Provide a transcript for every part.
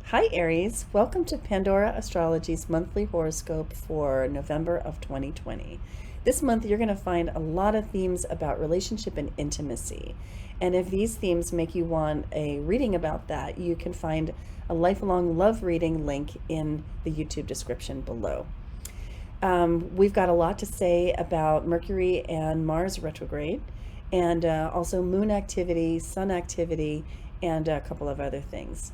Hi Aries, welcome to Pandora Astrology's monthly horoscope for November of 2020. This month you're going to find a lot of themes about relationship and intimacy. And if these themes make you want a reading about that, you can find a lifelong love reading link in the YouTube description below. We've got a lot to say about Mercury and Mars retrograde, and also moon activity, sun activity, and a couple of other things.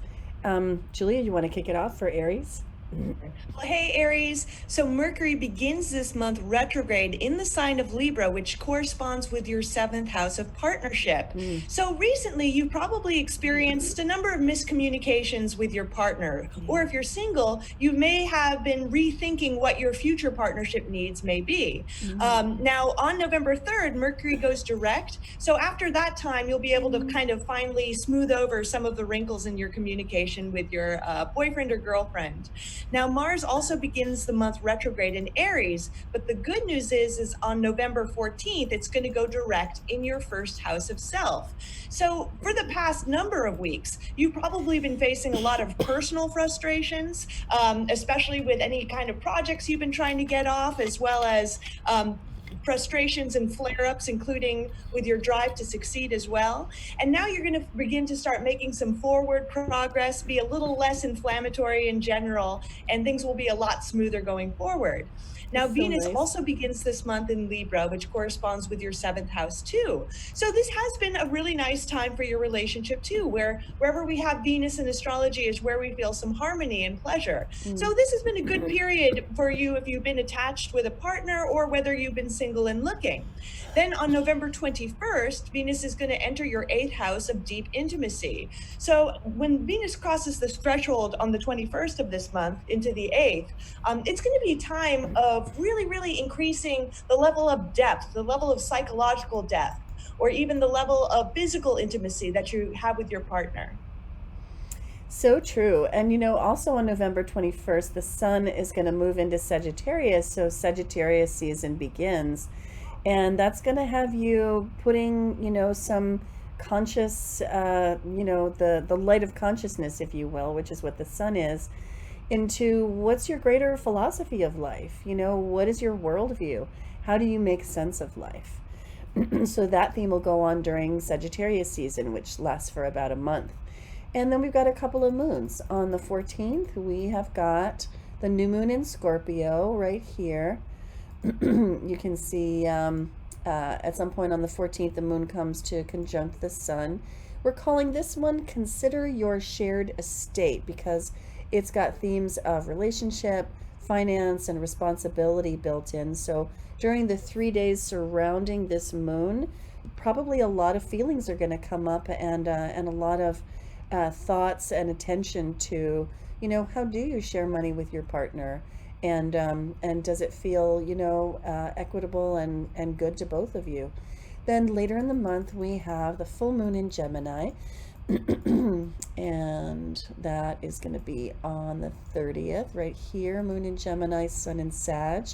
Julia, you want to kick it off for Aries? Well, hey, Aries. So Mercury begins this month retrograde in the sign of Libra, which corresponds with your seventh house of partnership. So recently, you probably experienced a number of miscommunications with your partner. Or if you're single, you may have been rethinking what your future partnership needs may be. Now, on November 3rd, Mercury goes direct. So after that time, you'll be able to kind of finally smooth over some of the wrinkles in your communication with your boyfriend or girlfriend. Now, Mars also begins the month retrograde in Aries, but the good news is on November 14th, it's going to go direct in your first house of self. So for the past number of weeks, you've probably been facing a lot of personal frustrations, especially with any kind of projects you've been trying to get off, as well as frustrations and flare-ups, including with your drive to succeed as well. And now you're going to begin to start making some forward progress, be a little less inflammatory in general, and things will be a lot smoother going forward. Now, That's so Venus nice. also begins this month in Libra, which corresponds with your seventh house too. So this has been a really nice time for your relationship too, where wherever we have Venus in astrology is where we feel some harmony and pleasure. So this has been a good period for you if you've been attached with a partner or whether you've been single and looking. Then on November 21st, Venus is going to enter your eighth house of deep intimacy. So when Venus crosses this threshold on the 21st of this month into the eighth, it's going to be a time of really, really increasing the level of depth, the level of psychological depth, or even the level of physical intimacy that you have with your partner. So true. And also on November 21st, the sun is going to move into Sagittarius, so Sagittarius season begins. And that's going to have you putting, some conscious, the light of consciousness, if you will, which is what the sun is, into what's your greater philosophy of life? What is your worldview? How do you make sense of life? So that theme will go on during Sagittarius season, which lasts for about a month. And then we've got a couple of moons. On the 14th, we have got the new moon in Scorpio right here. You can see at some point on the 14th, the moon comes to conjunct the sun. We're calling this one Consider Your Shared Estate because it's got themes of relationship, finance, and responsibility built in. So during the 3 days surrounding this moon, probably a lot of feelings are going to come up and a lot of thoughts and attention to, how do you share money with your partner? And does it feel, equitable and good to both of you? Then later in the month, we have the full moon in Gemini. And that is going to be on the 30th, right here. Moon in Gemini, sun in Sag.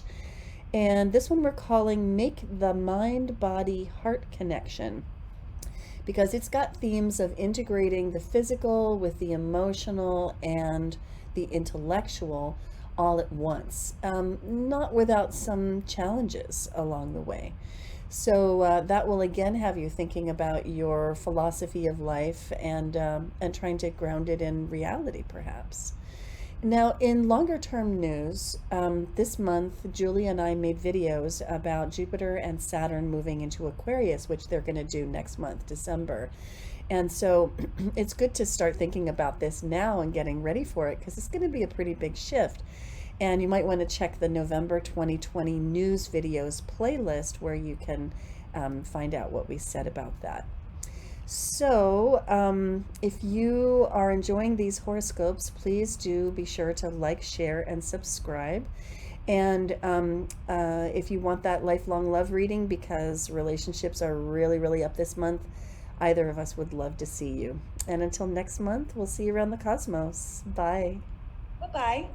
And this one we're calling Make the Mind Body Heart Connection, because it's got themes of integrating the physical with the emotional and the intellectual all at once, not without some challenges along the way. So that will again have you thinking about your philosophy of life and trying to ground it in reality, perhaps. Now, in longer term news, this month, Julie and I made videos about Jupiter and Saturn moving into Aquarius, which they're going to do next month, December. And so it's good to start thinking about this now and getting ready for it because it's going to be a pretty big shift. And you might want to check the November 2020 news videos playlist where you can find out what we said about that. So, if you are enjoying these horoscopes, please do be sure to like, share, and subscribe. And if you want that lifelong love reading, because relationships are really, really up this month, either of us would love to see you. And until next month, we'll see you around the cosmos. Bye. Bye bye.